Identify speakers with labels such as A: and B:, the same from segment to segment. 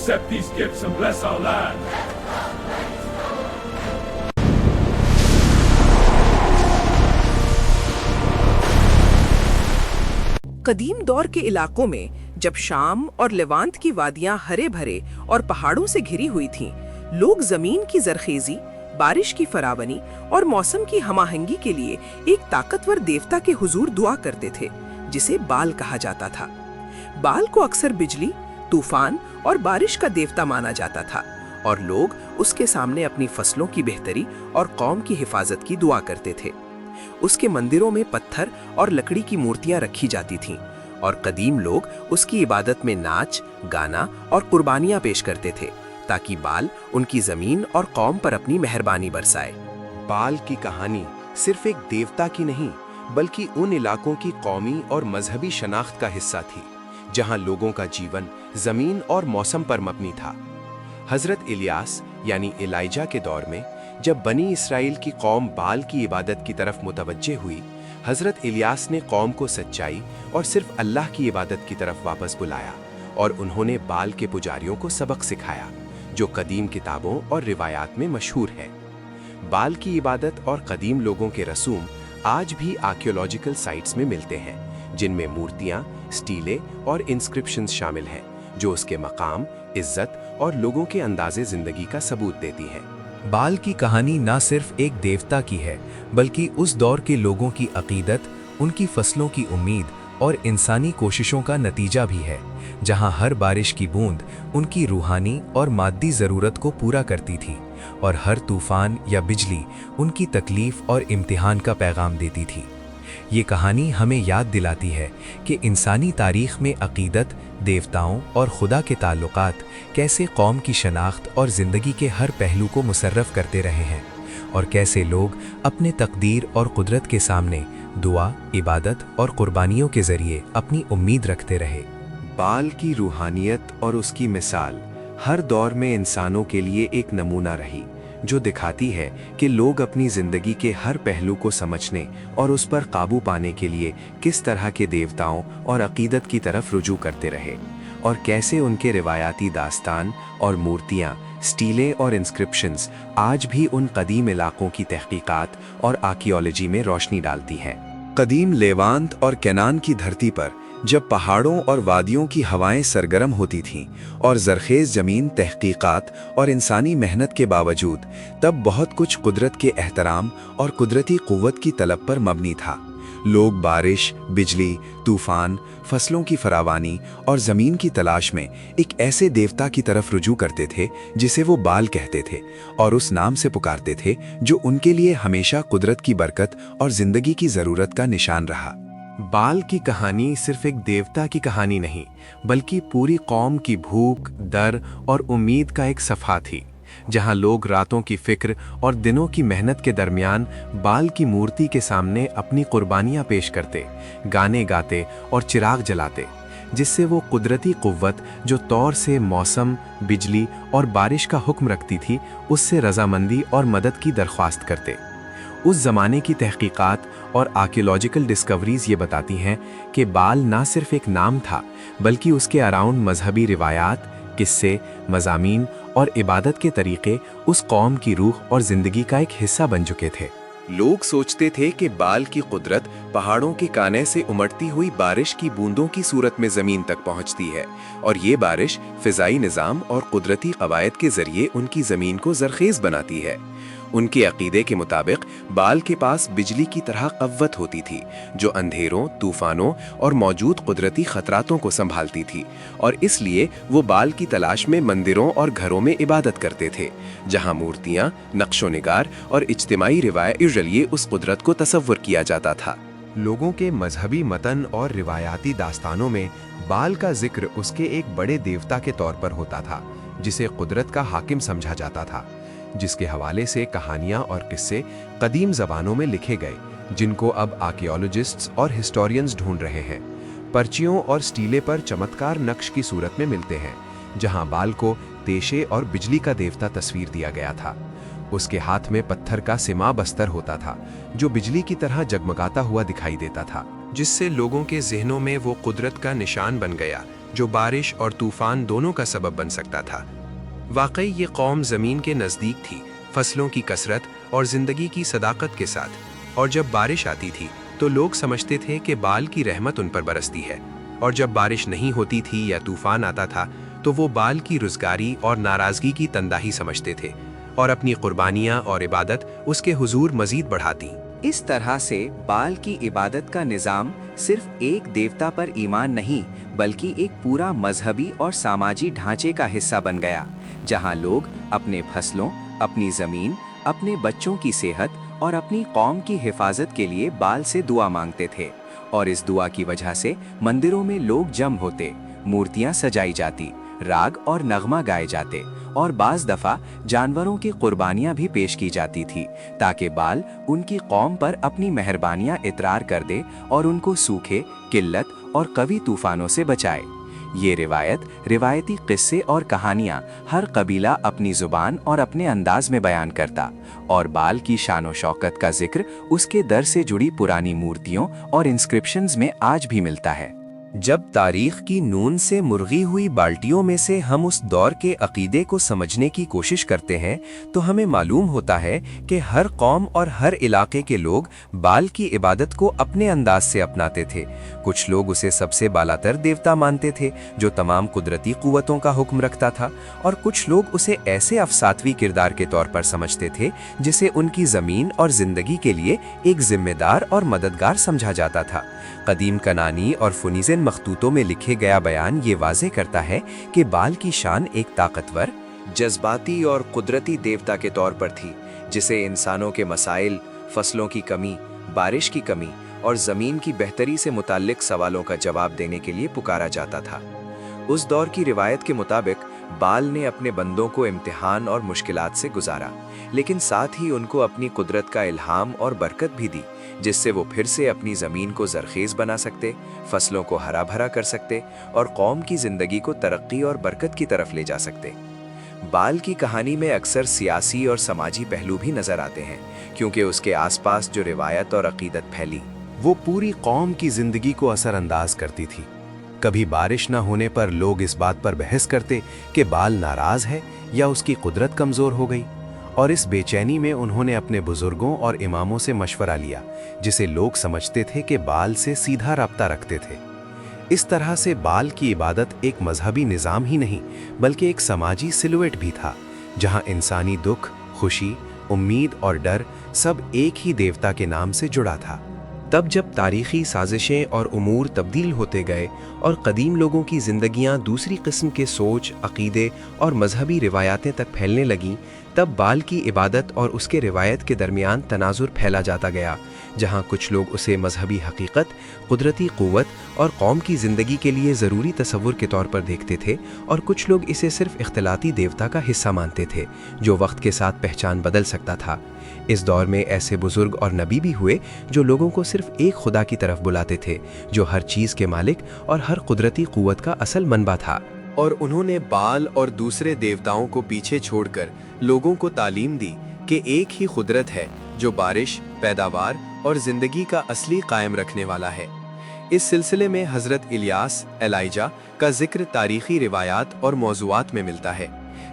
A: accept these gifts and bless our land.
B: قدیم دور کے علاقوں میں جب شام اور لیوانت کی وادیاں ہرے بھرے اور پہاڑوں سے گھری ہوئی تھیں، لوگ زمین کی زرخیزی، بارش کی فراوانی اور موسم کی ہم آہنگی کے لیے ایک طاقتور دیوتا کے حضور دعا کرتے تھے جسے بال کہا جاتا تھا۔ بال کو اکثر بجلی، طوفان اور بارش کا دیوتا مانا جاتا تھا، اور لوگ اس کے سامنے اپنی فصلوں کی بہتری اور قوم کی حفاظت کی دعا کرتے تھے۔ اس کے مندروں میں پتھر اور لکڑی کی مورتیاں رکھی جاتی تھیں، اور قدیم لوگ اس کی عبادت میں ناچ، گانا اور قربانیاں پیش کرتے تھے تاکہ بال ان کی زمین اور قوم پر اپنی مہربانی برسائے۔
C: بال کی کہانی صرف ایک دیوتا کی نہیں بلکہ ان علاقوں کی قومی اور مذہبی شناخت کا حصہ تھی جہاں لوگوں کا جیون زمین اور موسم پر مبنی تھا۔ حضرت الیاس یعنی ایلائجہ کے دور میں جب بنی اسرائیل کی قوم بال کی عبادت کی طرف متوجہ ہوئی، حضرت الیاس نے قوم کو سچائی اور صرف اللہ کی عبادت کی طرف واپس بلایا، اور انہوں نے بال کے پجاریوں کو سبق سکھایا جو قدیم کتابوں اور روایات میں مشہور ہے۔ بال کی عبادت اور قدیم لوگوں کے رسوم آج بھی آرکیولوجیکل سائٹس میں ملتے ہیں، جن میں مورتیاں، سٹیلیں اور انسکرپشنز شامل ہیں جو اس کے مقام، عزت اور لوگوں کے انداز زندگی کا ثبوت دیتی ہیں۔
D: بال کی کہانی نہ صرف ایک دیوتا کی ہے بلکہ اس دور کے لوگوں کی عقیدت، ان کی فصلوں کی امید اور انسانی کوششوں کا نتیجہ بھی ہے، جہاں ہر بارش کی بوند ان کی روحانی اور مادی ضرورت کو پورا کرتی تھی، اور ہر طوفان یا بجلی ان کی تکلیف اور امتحان کا پیغام دیتی تھی۔ یہ کہانی ہمیں یاد دلاتی ہے کہ انسانی تاریخ میں عقیدت، دیوتاؤں اور خدا کے تعلقات کیسے قوم کی شناخت اور زندگی کے ہر پہلو کو مصرف کرتے رہے ہیں، اور کیسے لوگ اپنے تقدیر اور قدرت کے سامنے دعا، عبادت اور قربانیوں کے ذریعے اپنی امید رکھتے رہے۔
C: بال کی روحانیت اور اس کی مثال ہر دور میں انسانوں کے لیے ایک نمونہ رہی، جو دکھاتی ہے کہ لوگ اپنی زندگی کے ہر پہلو کو سمجھنے اور اس پر قابو پانے کے لیے کس طرح کے دیوتاؤں اور عقیدت کی طرف رجوع کرتے رہے، اور کیسے ان کے روایاتی داستان اور مورتیاں، سٹیلیں اور انسکرپشنز آج بھی ان قدیم علاقوں کی تحقیقات اور آرکیالوجی میں روشنی ڈالتی ہیں۔ قدیم لیوانت اور کینان کی دھرتی پر جب پہاڑوں اور وادیوں کی ہوائیں سرگرم ہوتی تھیں اور زرخیز زمین تحقیقات اور انسانی محنت کے باوجود، تب بہت کچھ قدرت کے احترام اور قدرتی قوت کی طلب پر مبنی تھا۔ لوگ بارش، بجلی، طوفان، فصلوں کی فراوانی اور زمین کی تلاش میں ایک ایسے دیوتا کی طرف رجوع کرتے تھے جسے وہ بال کہتے تھے، اور اس نام سے پکارتے تھے جو ان کے لیے ہمیشہ قدرت کی برکت اور زندگی کی ضرورت کا نشان رہا۔ بال کی کہانی صرف ایک دیوتا کی کہانی نہیں بلکہ پوری قوم کی بھوک، ڈر اور امید کا ایک صفحہ تھی، جہاں لوگ راتوں کی فکر اور دنوں کی محنت کے درمیان بال کی مورتی کے سامنے اپنی قربانیاں پیش کرتے، گانے گاتے اور چراغ جلاتے، جس سے وہ قدرتی قوت جو طور سے موسم، بجلی اور بارش کا حکم رکھتی تھی، اس سے رضامندی اور مدد کی درخواست کرتے۔ اس زمانے کی تحقیقات اور آرکیولوجیکل ڈسکوریز یہ بتاتی ہیں کہ بال نہ صرف ایک نام تھا بلکہ اس کے اراؤنڈ مذہبی روایات، قصے، مضامین اور عبادت کے طریقے اس قوم کی روح اور زندگی کا ایک حصہ بن چکے تھے۔ لوگ سوچتے تھے کہ بال کی قدرت پہاڑوں کے کانے سے امڑتی ہوئی بارش کی بوندوں کی صورت میں زمین تک پہنچتی ہے، اور یہ بارش فضائی نظام اور قدرتی قواعد کے ذریعے ان کی زمین کو زرخیز بناتی ہے۔ ان کے عقیدے کے مطابق بال کے پاس بجلی کی طرح قوت ہوتی تھی جو اندھیروں، طوفانوں اور موجود قدرتی خطراتوں کو سنبھالتی تھی، اور اس لیے وہ بال کی تلاش میں مندروں اور گھروں میں عبادت کرتے تھے، جہاں مورتیاں، نقش و نگار اور اجتماعی روایت کے ذریعے اس قدرت کو تصور کیا جاتا تھا۔ لوگوں کے مذہبی متن اور روایاتی داستانوں میں بال کا ذکر اس کے ایک بڑے دیوتا کے طور پر ہوتا تھا جسے قدرت کا حاکم سمجھا جاتا تھا، جس کے حوالے سے کہانیاں اور قصے قدیم زبانوں میں لکھے گئے جن کو اب آرکیالوجسٹس اور ہسٹورینز ڈھونڈ رہے ہیں۔ پرچیوں اور سٹیلے پر چمتکار نقش کی صورت میں ملتے ہیں جہاں بال کو تیشے اور بجلی کا دیوتا تصویر دیا گیا تھا۔ اس کے ہاتھ میں پتھر کا سما بستر ہوتا تھا جو بجلی کی طرح جگمگاتا ہوا دکھائی دیتا تھا، جس سے لوگوں کے ذہنوں میں وہ قدرت کا نشان بن گیا जो बारिश और तूफान दोनों का सबब बन सकता था। वाकई ये कौम ज़मीन के नज़दीक थी, फसलों की कसरत और ज़िंदगी की सदाकत के साथ। और जब बारिश आती थी तो लोग समझते थे कि बाल की रहमत उन पर बरसती है, और जब बारिश नहीं होती थी या तूफान आता था तो वो बाल की रुज़गारी और नाराज़गी की तंदाही समझते थे और अपनी कुर्बानियाँ और इबादत उसके हुजूर मज़ीद बढ़ाती।
E: इस तरह से बाल की इबादत का निज़ाम सिर्फ एक देवता पर ईमान नहीं बल्कि एक पूरा मजहबी और सामाजिक ढांचे का हिस्सा बन गया, जहां लोग अपने फसलों, अपनी ज़मीन, अपने बच्चों की सेहत और अपनी कौम की हिफाजत के लिए बाल से दुआ मांगते थे। और इस दुआ की वजह से मंदिरों में लोग जम होते, मूर्तियां सजाई जाती, राग और नगमा गाए जाते और बाज़ दफ़ा जानवरों की कुर्बानियां भी पेश की जाती थी, ताकि बाल उनकी कौम पर अपनी मेहरबानियां इतरार कर दे और उनको सूखे, किल्लत और कवी तूफानों से बचाए। ये रिवायती किस्से और कहानियाँ हर कबीला अपनी ज़ुबान और अपने अंदाज में बयान करता, और बाल की शान व शौकत का जिक्र उसके दर से जुड़ी पुरानी मूर्तियों और इंस्क्रिप्शंस में आज भी मिलता है।
C: जब तारीख की नून से मुर्गी हुई बाल्टियों में से हम उस दौर के अकीदे को समझने की कोशिश करते हैं तो हमें मालूम होता है कि हर कौम और हर इलाके के लोग बाल की इबादत को अपने अंदाज से अपनाते थे। कुछ लोग उसे सबसे बालातर देवता मानते थे जो तमाम कुदरती कुव्वतों का हुक्म रखता था, और कुछ लोग उसे ऐसे अफसातवी किरदार के तौर पर समझते थे जिसे उनकी ज़मीन और ज़िंदगी के लिए एक जिम्मेदार और मददगार समझा जाता था। कदीम कनानी और फुनीज़न मखतूतों में लिखे गया बयान ये वाज़े करता है कि बाल की शान एक ताकतवर,
E: जज्बाती और कुदरती देवता के तौर पर थी, जिसे इंसानों के मसाइल, फसलों की कमी, बारिश की कमी और ज़मीन की बेहतरी से मुताल्लिक सवालों का जवाब देने के लिए पुकारा जाता था। उस दौर की रिवायत के मुताबिक बाल ने अपने बंदों को इम्तिहान और मुश्किलात से गुजारा, लेकिन साथ ही उनको अपनी कुदरत का इल्हाम और बरकत भी दी, जिससे वो फिर से अपनी ज़मीन को ज़रख़ेज़ बना सकते, फसलों को हरा भरा कर सकते और कौम की ज़िंदगी को तरक्की और बरकत की तरफ ले जा सकते। बाल की कहानी में अक्सर सियासी और समाजी पहलू भी नज़र आते हैं, क्योंकि उसके आसपास जो रिवायत और अकीदत फैली
D: वो पूरी कौम की जिंदगी को असरअंदाज करती थी। कभी बारिश न होने पर लोग इस बात पर बहस करते कि बाल नाराज है या उसकी कुदरत कमज़ोर हो गई, और इस बेचैनी में उन्होंने अपने बुजुर्गों और इमामों से मशवरा लिया, जिसे लोग समझते थे कि बाल से सीधा राब्ता रखते थे। इस तरह से बाल की इबादत एक मजहबी निज़ाम ही नहीं बल्कि एक समाजी सिलुएट भी था, जहां इंसानी दुख, खुशी, उम्मीद और डर सब एक ही देवता के नाम से जुड़ा था।
C: तब जब तारीख़ी साजिशें और उमूर तब्दील होते गए और कदीम लोगों की ज़िंदगियां दूसरी किस्म के सोच, अक़ीदे और मजहबी रिवायातें तक फैलने लगीं, तब बाल की इबादत और उसके रिवायत के दरमियान तनाजुर फैला जाता गया, जहां कुछ लोग उसे मजहबी हकीकत, कुदरती क़ुव्वत और कौम की ज़िंदगी के लिए ज़रूरी तसव्वुर के तौर पर देखते थे, और कुछ लोग इसे सिर्फ़ इख्तिलाती देवता का हिस्सा मानते थे जो वक्त के साथ पहचान बदल सकता था। इस दौर में ऐसे बुजुर्ग और नबी भी हुए जो लोगों को सिर्फ एक खुदा की तरफ बुलाते थे, जो हर चीज़ के मालिक और हर कुदरती क़ुव्वत का असल मनबा था। और उन्होंने बाल और दूसरे देवताओं को पीछे छोड़कर लोगों को तालीम दी कि एक ही कुदरत है जो बारिश, पैदावार और ज़िंदगी का असली कायम रखने वाला है। इस सिलसिले में हज़रत इलियास, एलाइजा का जिक्र तारीख़ी रिवायात और मौज़ूआत में मिलता है,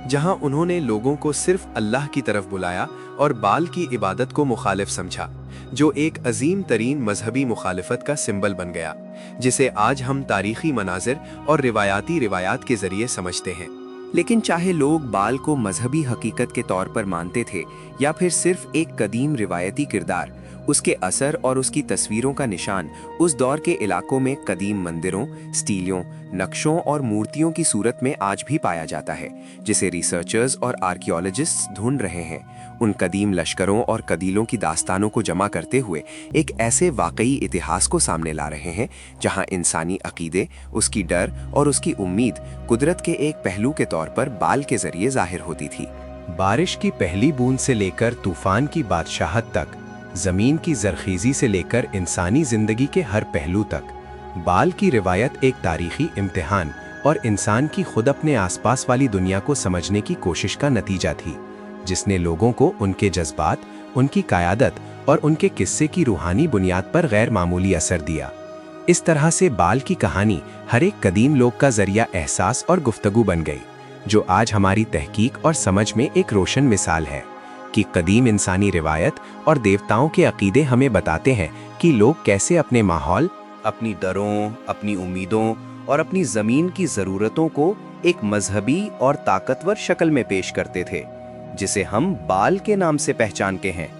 C: जहां उन्होंने लोगों को सिर्फ अल्लाह की तरफ बुलाया और बाल की इबादत को मुखालिफ समझा, जो एक अजीम तरीन मजहबी मुखालिफत का सिंबल बन गया, जिसे आज हम तारीख़ी मनाजिर और रिवायात के ज़रिए समझते हैं।
E: लेकिन चाहे लोग बाल को मजहबी हकीकत के तौर पर मानते थे या फिर सिर्फ एक कदीम रिवायती किरदार, उसके असर और उसकी तस्वीरों का निशान उस दौर के इलाकों में कदीम मंदिरों, स्टीलों, नक्शों और मूर्तियों की सूरत में आज भी पाया जाता है, जिसे रिसर्चर्स और आर्कियोलॉजिस्ट्स ढूंढ रहे हैं। उन कदीम लश्करों और कबीलों की दास्तानों को जमा करते हुए एक ऐसे वाकई इतिहास को सामने ला रहे हैं जहां इंसानी अकीदे, उसकी डर और उसकी उम्मीद कुदरत के एक पहलू के तौर पर बाल के जरिए जाहिर होती थी।
D: बारिश की पहली बूंद से लेकर तूफान की बादशाहत तक, ज़मीन की ज़रख़ीज़ी से लेकर इंसानी ज़िंदगी के हर पहलू तक, बाल की रिवायत एक तारीख़ी इम्तिहान और इंसान की खुद अपने आसपास वाली दुनिया को समझने की कोशिश का नतीजा थी, जिसने लोगों को उनके जज्बात, उनकी क़यादत और उनके किस्से की रूहानी बुनियाद पर गैर मामूली असर दिया।
C: इस तरह से बाल की कहानी हर एक कदीम लोग का जरिया एहसास और गुफ्तगू बन गई, जो आज हमारी तहकीक और समझ में एक रोशन मिसाल है कि कदीम इंसानी रिवायत और देवताओं के अकीदे हमें बताते हैं कि लोग कैसे अपने माहौल, अपनी दरों, अपनी उम्मीदों और अपनी ज़मीन की ज़रूरतों को एक मजहबी और ताकतवर शक्ल में पेश करते थे, जिसे हम बाल के नाम से पहचानते हैं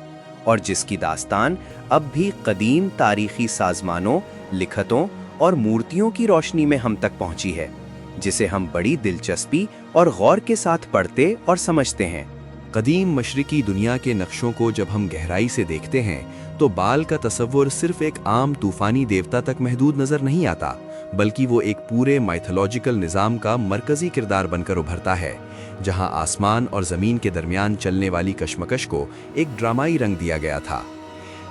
C: और जिसकी दास्तान अब भी कदीम तारीखी साज़मानों, लिखतों और मूर्तियों की रोशनी में हम तक पहुंची है, जिसे हम बड़ी दिलचस्पी और गौर के साथ पढ़ते और समझते हैं।
F: कदीम मशरिकी दुनिया के नक्शों को जब हम गहराई से देखते हैं तो बाल का तसव्वुर सिर्फ एक आम तूफानी देवता तक महदूद नजर नहीं आता, बल्कि वो एक पूरे माइथोलॉजिकल निज़ाम का मरकजी किरदार बनकर उभरता है, जहां आसमान और ज़मीन के दरमियान चलने वाली कशमकश को एक ड्रामाई रंग दिया गया था।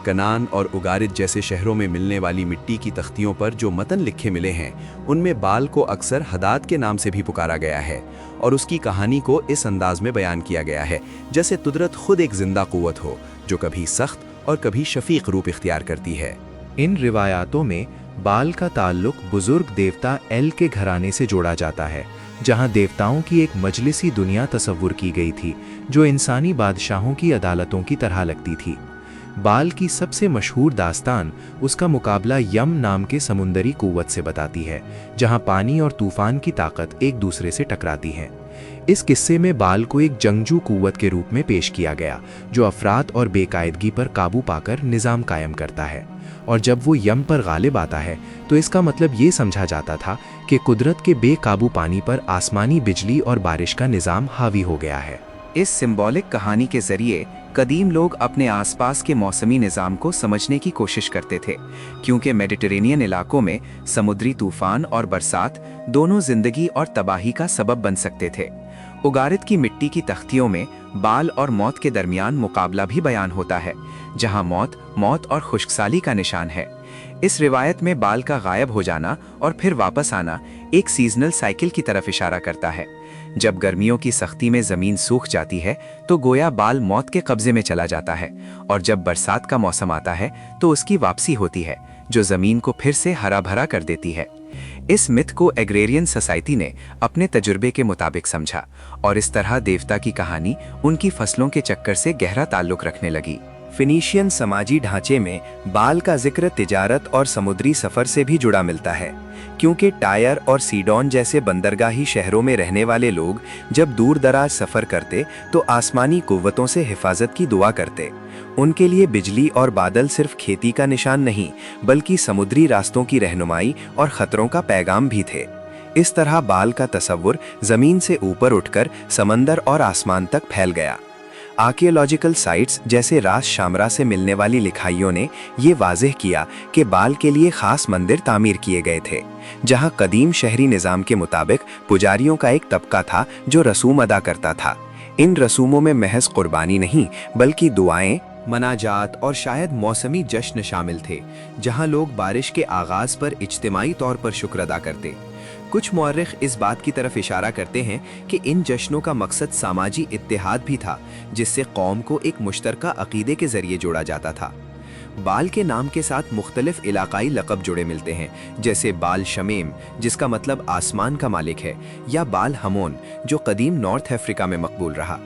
F: कनान और उगारिद जैसे शहरों में मिलने वाली मिट्टी की तख्तियों पर जो मतन लिखे मिले हैं, उनमें बाल को अक्सर हदाद के नाम से भी पुकारा गया है और उसकी कहानी को इस अंदाज में बयान किया गया है जैसे कुदरत खुद एक जिंदा कुव्वत हो, जो कभी सख्त और कभी शफीक रूप इख्तियार करती है।
C: इन रिवायातों में बाल का ताल्लुक बुजुर्ग देवता एल के घराने से जोड़ा जाता है, जहां देवताओं की एक मजलिसी दुनिया तसव्वुर की गई थी जो इंसानी बादशाहों की अदालतों की तरह लगती थी। बाल की सबसे मशहूर दास्तान उसका मुकाबला यम नाम के समुंदरी कुव्वत से बताती है, जहां पानी और तूफान की ताकत एक दूसरे से टकराती हैं। इस किस्से में बाल को एक जंगजू कुव्वत के रूप में पेश किया गया, जो अफराद और बेकायदगी पर काबू पाकर निज़ाम कायम करता है, और जब वो यम पर गालिब आता है तो इसका मतलब ये समझा जाता था कि कुदरत के बेकाबू पानी पर आसमानी बिजली और बारिश का निज़ाम हावी हो गया है।
E: इस सिंबॉलिक कहानी के जरिए कदीम लोग अपने आसपास के मौसमी निज़ाम को समझने की कोशिश करते थे, क्योंकि मेडिटेरेनियन इलाकों में समुद्री तूफान और बरसात दोनों जिंदगी और तबाही का सबब बन सकते थे। उगारिद की मिट्टी की तख्तियों में बाल और मौत के दरमियान मुकाबला भी बयान होता है, जहां मौत और खुश्कसाली का निशान है। इस रिवायत में बाल का गायब हो जाना और फिर वापस आना एक सीजनल साइकिल की तरफ इशारा करता है। जब गर्मियों की सख्ती में जमीन सूख जाती है तो गोया बाल मौत के कब्जे में चला जाता है, और जब बरसात का मौसम आता है तो उसकी वापसी होती है, जो जमीन को फिर से हरा भरा कर देती है। इस मिथ को एग्रेरियन सोसाइटी ने अपने तजुर्बे के मुताबिक समझा, और इस तरह देवता की कहानी उनकी फसलों के चक्कर से गहरा ताल्लुक रखने लगी।
C: फिनीशियन समाजी ढांचे में बाल का जिक्र तिजारत और समुद्री सफ़र से भी जुड़ा मिलता है, क्योंकि टायर और सीडोन जैसे बंदरगाही शहरों में रहने वाले लोग जब दूर दराज सफ़र करते तो आसमानी कुव्वतों से हिफाजत की दुआ करते। उनके लिए बिजली और बादल सिर्फ खेती का निशान नहीं, बल्कि समुद्री रास्तों की रहनुमाई और ख़तरों का पैगाम भी थे। इस तरह बाल का तसव्वुर ज़मीन से ऊपर उठकर समंदर और आसमान तक फैल गया। आर्कियोलॉजिकल साइट्स जैसे रास शामरा से मिलने वाली लिखाइयों ने ये वाज़ेह किया कि बाल के लिए ख़ास मंदिर तामीर किए गए थे, जहां कदीम शहरी निज़ाम के मुताबिक पुजारियों का एक तबका था जो रसूम अदा करता था। इन रसूमों में महज कुर्बानी नहीं, बल्कि दुआएं, मनाजात और शायद मौसमी जश्न शामिल थे, जहां लोग बारिश के आगाज़ पर इज्तिमाई तौर पर शुक्र अदा करते। कुछ मौर्रिख इस बात की तरफ इशारा करते हैं कि इन जश्नों का मकसद सामाजी इत्तेहाद भी था, जिससे कौम को एक मुश्तरका अकीदे के जरिए जोड़ा जाता था। बाल के नाम के साथ मुख्तलिफ इलाकाई लक़ब जुड़े मिलते हैं, जैसे बाल शमीम, जिसका मतलब आसमान का मालिक है, या बाल हमोन, जो कदीम नॉर्थ अफ्रीका में मकबूल रहा।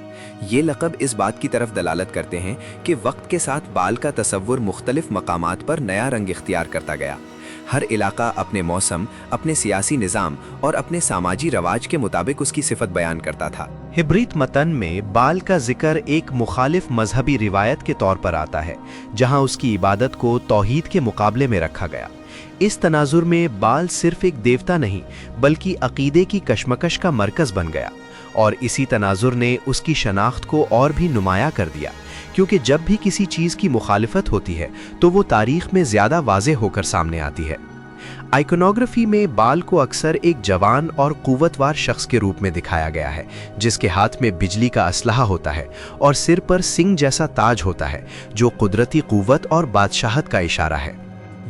C: ये लक़ब इस बात की तरफ दलालत करते हैं कि वक्त के साथ बाल का तसव्वुर मुख्तलिफ मकामात पर नया रंग इख्तियार करता गया। हर इलाका अपने मौसम, अपने सियासी निज़ाम और अपने सामाजी रवाज के मुताबिक उसकी सिफत बयान करता था।
G: हिब्रीत मतन में बाल का जिक्र एक मुखालिफ मजहबी रिवायत के तौर पर आता है, जहां उसकी इबादत को तौहीद के मुकाबले में रखा गया। इस तनाजुर में बाल सिर्फ एक देवता नहीं, बल्कि अकीदे की कशमकश का मरकज़ बन गया, और इसी तनाजुर ने उसकी शनाख्त को और भी नुमाया कर दिया, क्योंकि जब भी किसी चीज़ की मुखालिफत होती है तो वो तारीख में ज़्यादा वाज़ेह होकर सामने आती है। आइकोनोग्राफी में बाल को अक्सर एक जवान और कुव्वतवार शख्स के रूप में दिखाया गया है, जिसके हाथ में बिजली का असलहा होता है और सिर पर सिंग जैसा ताज होता है, जो कुदरती कुव्वत और बादशाहत का इशारा है।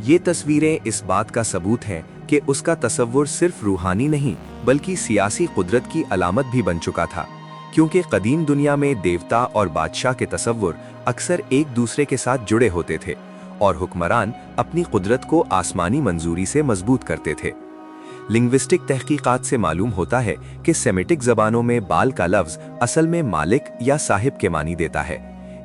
C: ये तस्वीरें इस बात का सबूत हैं कि उसका तसव्वुर सिर्फ रूहानी नहीं, बल्कि सियासी कुदरत की अलामत भी बन चुका था, क्योंकि कदीम दुनिया में देवता और बादशाह के तसव्वुर अक्सर एक दूसरे के साथ जुड़े होते थे और हुक्मरान अपनी कुदरत को आसमानी मंजूरी से मजबूत करते थे। लिंग्विस्टिक तहकीकात से मालूम होता है कि सेमिटिक जबानों में बाल का लफ्ज असल में मालिक या साहिब के मानी देता है,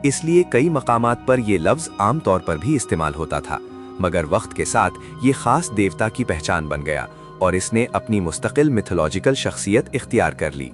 C: इसलिए कई मकामात पर यह लफ्ज आम तौर पर भी इस्तेमाल होता था, मगर वक्त के साथ ये खास देवता की पहचान बन गया और इसने अपनी मुस्तकिल मिथोलॉजिकल शख्सियत इख्तियार कर ली।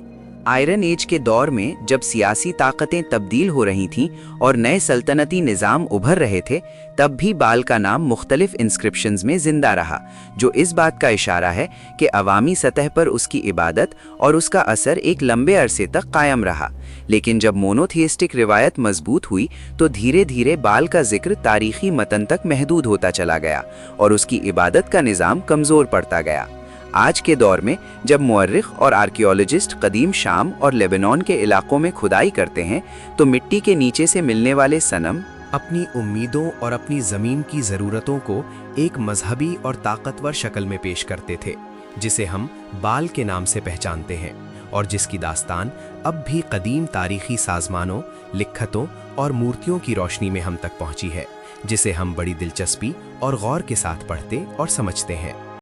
E: आयरन एज के दौर में जब सियासी ताकतें तब्दील हो रही थीं और नए सल्तनती निज़ाम उभर रहे थे, तब भी बाल का नाम मुख्तलिफ इंस्क्रिप्शंस में जिंदा रहा, जो इस बात का इशारा है कि अवामी सतह पर उसकी इबादत और उसका असर एक लंबे अरसे तक कायम रहा। लेकिन जब मोनोथियस्टिक रिवायत मजबूत हुई तो धीरे धीरे बाल का जिक्र तारीखी मतन तक महदूद होता चला गया और उसकी इबादत का निज़ाम कमज़ोर पड़ता गया। आज के दौर में जब मुअर्रिख और आर्कियोलॉजिस्ट कदीम शाम और लेबनान के इलाकों में खुदाई करते हैं तो मिट्टी के नीचे से मिलने वाले सनम
D: अपनी उम्मीदों और अपनी ज़मीन की ज़रूरतों को एक मजहबी और ताकतवर शक्ल में पेश करते थे, जिसे हम बाल के नाम से पहचानते हैं और जिसकी दास्तान अब भी कदीम तारीखी साज़मानों, लिखतों और मूर्तियों की रोशनी में हम तक पहुंची है, जिसे हम बड़ी दिलचस्पी और गौर के साथ पढ़ते और समझते हैं।